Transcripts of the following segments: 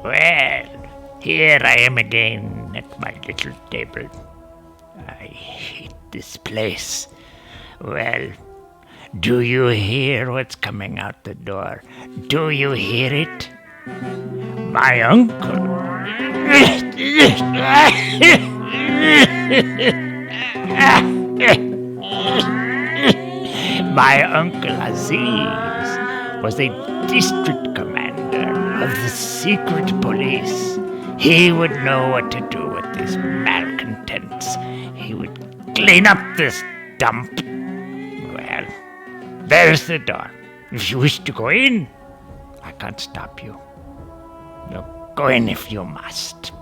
Well, here I am again at my little table. I hate this place. Well, do you hear what's coming out the door? Do you hear it? My uncle. My uncle Aziz was a district commander of the secret police. He would know what to do with these malcontents. He would clean up this dump. Well, there's the door. If you wish to go in, I can't stop you. No, go in if you must.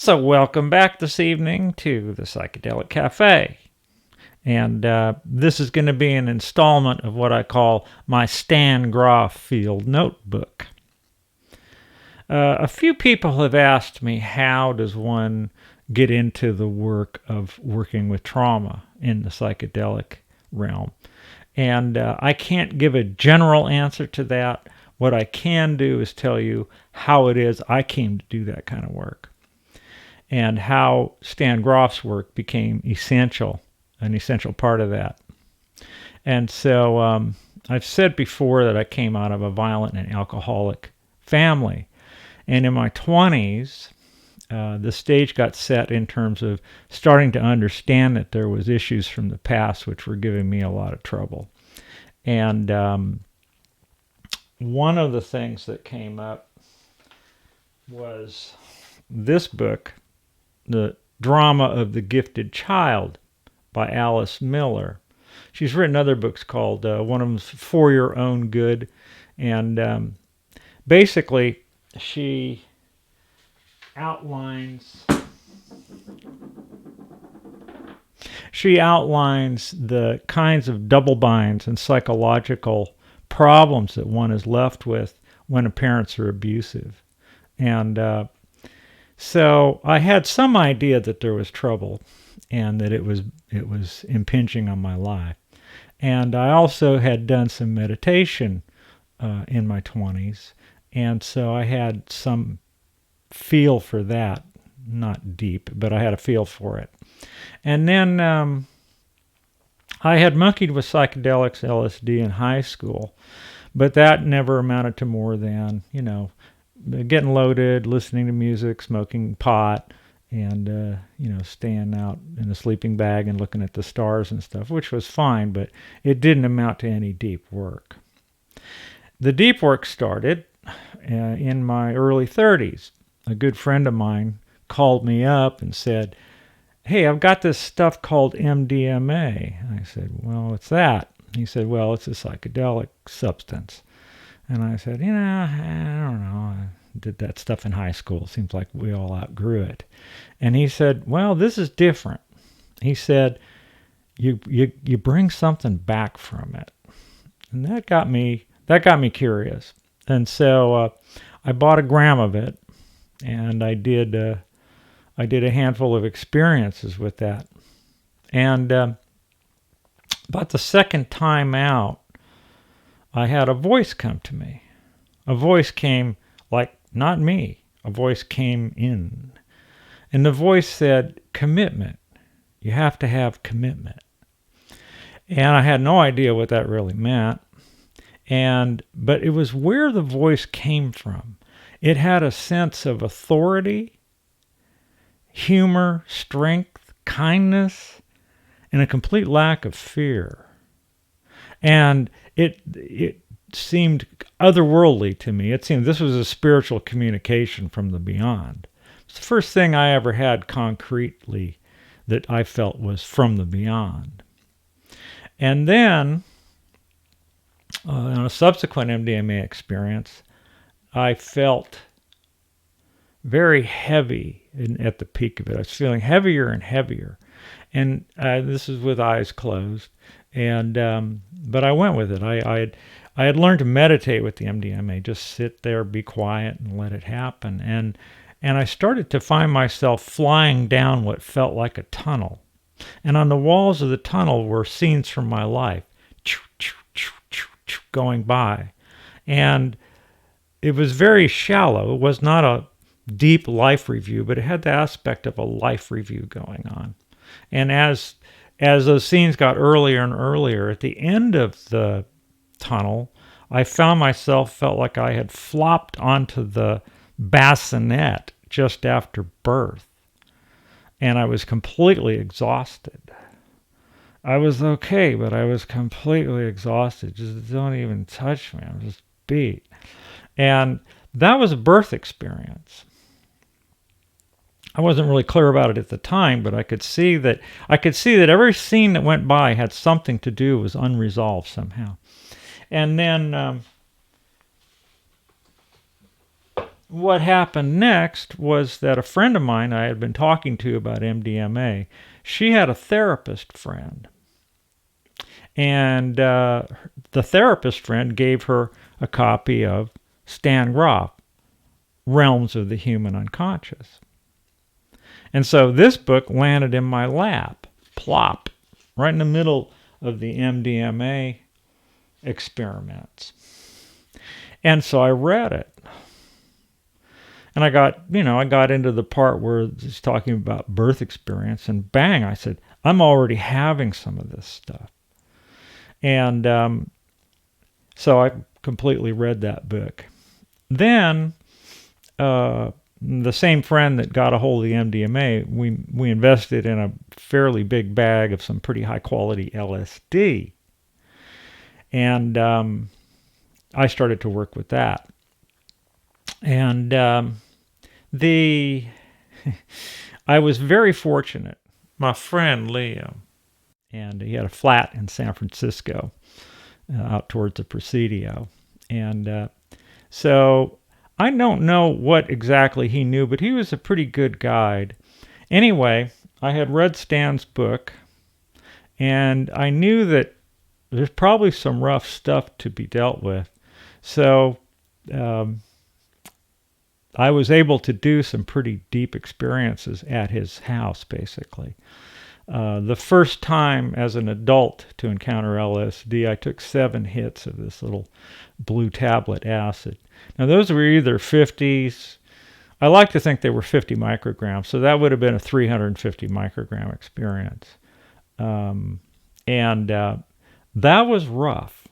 So welcome back this evening to the Psychedelic Cafe. And this is going to be an installment of what I call my Stan Grof field notebook. A few people have asked me, how does one get into the work of working with trauma in the psychedelic realm? And I can't give a general answer to that. What I can do is tell you how it is I came to do that kind of work, and how Stan Grof's work became an essential part of that. And so I've said before that I came out of a violent and alcoholic family. And in my 20s, the stage got set in terms of starting to understand that there was issues from the past which were giving me a lot of trouble. And one of the things that came up was this book, The Drama of the Gifted Child by Alice Miller. She's written other books called, one of them's For Your Own Good. And basically, she outlines the kinds of double binds and psychological problems that one is left with when the parents are abusive. And so I had some idea that there was trouble and that it was impinging on my life. And I also had done some meditation in my 20s. And so I had some feel for that. Not deep, but I had a feel for it. And then I had monkeyed with psychedelics, LSD in high school. But that never amounted to more than, getting loaded, listening to music, smoking pot, and, staying out in a sleeping bag and looking at the stars and stuff, which was fine, but it didn't amount to any deep work. The deep work started in my early 30s. A good friend of mine called me up and said, "Hey, I've got this stuff called MDMA." I said, "Well, what's that?" He said, "Well, it's a psychedelic substance." And I said, I don't know. I did that stuff in high school. It seems like we all outgrew it. And he said, "Well, this is different." He said, you bring something back from it. And that got me curious. And so I bought a gram of it, and I did a handful of experiences with that. And about the second time out, I had a voice come to me. A voice came, like, not me. A voice came in. And the voice said, "Commitment. You have to have commitment." And I had no idea what that really meant. But it was where the voice came from. It had a sense of authority, humor, strength, kindness, and a complete lack of fear. And it seemed otherworldly to me. It seemed this was a spiritual communication from the beyond. It's the first thing I ever had concretely that I felt was from the beyond. And then, on a subsequent MDMA experience, I felt very heavy at the peak of it. I was feeling heavier and heavier. And this is with eyes closed. And but I went with it. I had learned to meditate with the MDMA, just sit there, be quiet, and let it happen. And And I started to find myself flying down what felt like a tunnel. And on the walls of the tunnel were scenes from my life going by. And it was very shallow. It was not a deep life review, but it had the aspect of a life review going on. And as those scenes got earlier and earlier, at the end of the tunnel, I found myself felt like I had flopped onto the bassinet just after birth. And I was completely exhausted. I was okay, but I was completely exhausted. Just don't even touch me. I'm just beat. And that was a birth experience. I wasn't really clear about it at the time, but I could see that every scene that went by had something to do, was unresolved somehow. And then what happened next was that a friend of mine I had been talking to about MDMA, she had a therapist friend. And the therapist friend gave her a copy of Stan Grof, Realms of the Human Unconscious. And so this book landed in my lap, plop, right in the middle of the MDMA experiments. And so I read it. And I got into the part where it's talking about birth experience, and bang, I said, I'm already having some of this stuff. And so I completely read that book. Then the same friend that got a hold of the MDMA, we invested in a fairly big bag of some pretty high quality LSD. And I started to work with that. And I was very fortunate. My friend Leo, and he had a flat in San Francisco, out towards the Presidio. And so I don't know what exactly he knew, but he was a pretty good guide. Anyway, I had read Stan's book, and I knew that there's probably some rough stuff to be dealt with. So I was able to do some pretty deep experiences at his house, basically. The first time as an adult to encounter LSD, I took 7 hits of this little blue tablet acid. Now, those were either 50s. I like to think they were 50 micrograms, so that would have been a 350 microgram experience. And that was rough.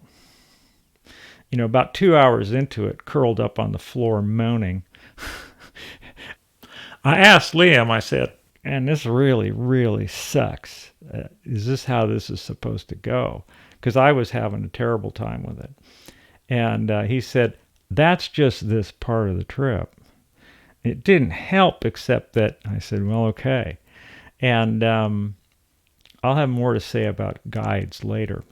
About 2 hours into it, curled up on the floor moaning. I asked Liam, I said, and this really, really sucks. Is this how this is supposed to go? Because I was having a terrible time with it. And he said, that's just this part of the trip. It didn't help except that I said, well, okay. And I'll have more to say about guides later.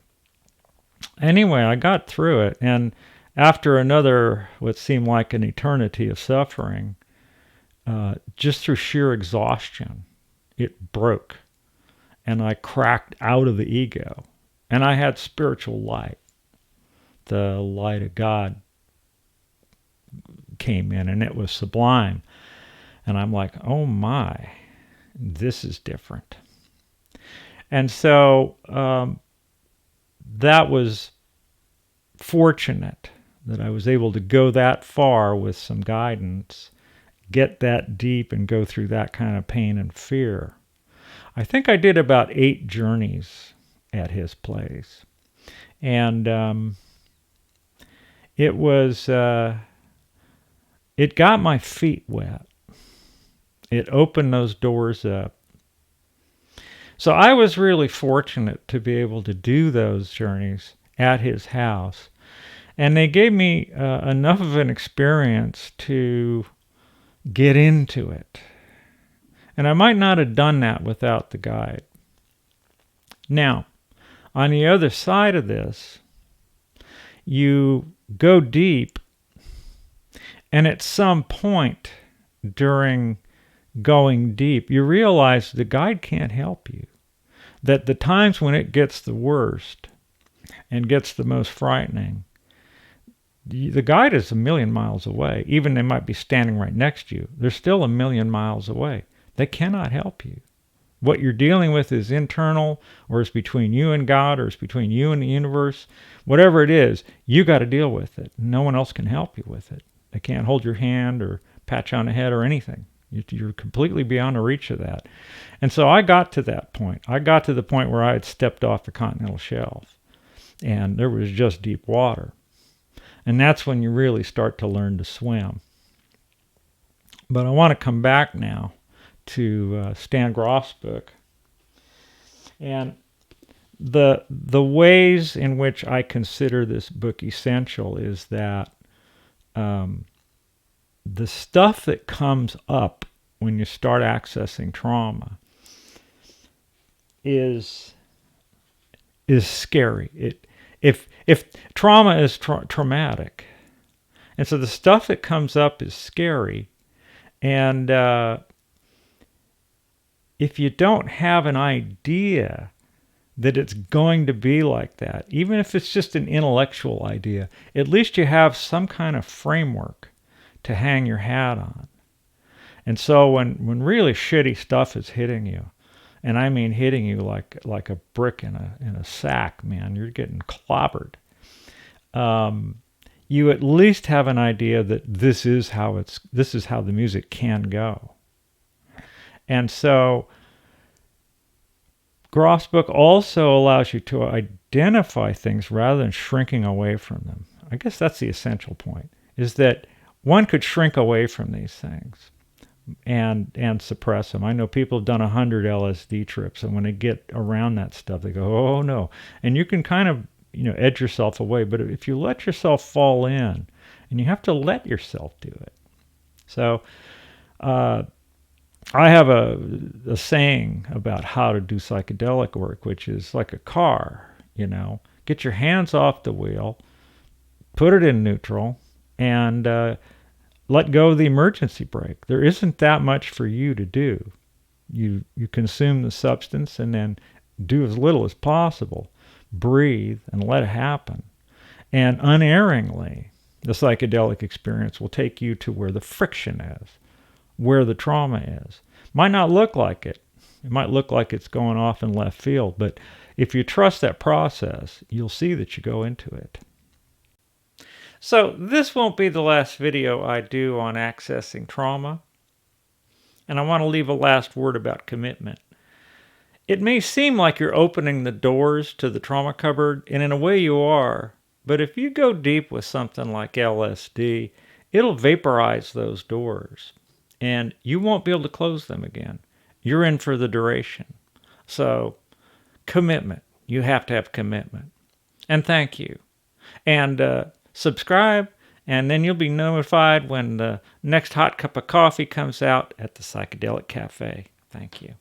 Anyway, I got through it. And after another, what seemed like an eternity of suffering, just through sheer exhaustion, it broke. And I cracked out of the ego. And I had spiritual light. The light of God came in, and it was sublime. And I'm like, oh my, this is different. And so that was fortunate that I was able to go that far with some guidance, get that deep, and go through that kind of pain and fear. I think I did about 8 journeys at his place. And it was, it got my feet wet. It opened those doors up. So I was really fortunate to be able to do those journeys at his house. And they gave me enough of an experience to get into it. And I might not have done that without the guide. Now, on the other side of this, you go deep, and at some point during going deep, you realize the guide can't help you. That the times when it gets the worst and gets the most frightening, the guide is a million miles away. Even they might be standing right next to you. They're still a million miles away. They cannot help you. What you're dealing with is internal, or it's between you and God, or it's between you and the universe. Whatever it is, you got to deal with it. No one else can help you with it. They can't hold your hand or pat you on the head or anything. You're completely beyond the reach of that. And so I got to that point. I got to the point where I had stepped off the continental shelf, and there was just deep water. And that's when you really start to learn to swim. But I want to come back now to Stan Grof's book. And the ways in which I consider this book essential is that the stuff that comes up when you start accessing trauma is scary. If trauma is traumatic, and so the stuff that comes up is scary, and if you don't have an idea that it's going to be like that, even if it's just an intellectual idea, at least you have some kind of framework to hang your hat on. And so when really shitty stuff is hitting you, and I mean hitting you like a brick in a sack, man, you're getting clobbered. You at least have an idea that this is how the music can go. And so Grof's book also allows you to identify things rather than shrinking away from them. I guess that's the essential point, is that one could shrink away from these things and suppress them. I know people have done 100 LSD trips, and when they get around that stuff, they go, oh no. And you can kind of, edge yourself away, but if you let yourself fall in, and you have to let yourself do it. So I have a saying about how to do psychedelic work, which is like a car, get your hands off the wheel, put it in neutral, and let go of the emergency brake. There isn't that much for you to do. You consume the substance and then do as little as possible. Breathe and let it happen. And unerringly, the psychedelic experience will take you to where the friction is, where the trauma is. Might not look like it. It might look like it's going off in left field, but if you trust that process, you'll see that you go into it. So this won't be the last video I do on accessing trauma. And I want to leave a last word about commitment. It may seem like you're opening the doors to the trauma cupboard, and in a way you are, but if you go deep with something like LSD, it'll vaporize those doors, and you won't be able to close them again. You're in for the duration. So, commitment. You have to have commitment. And thank you. And subscribe, and then you'll be notified when the next hot cup of coffee comes out at the Psychedelic Cafe. Thank you.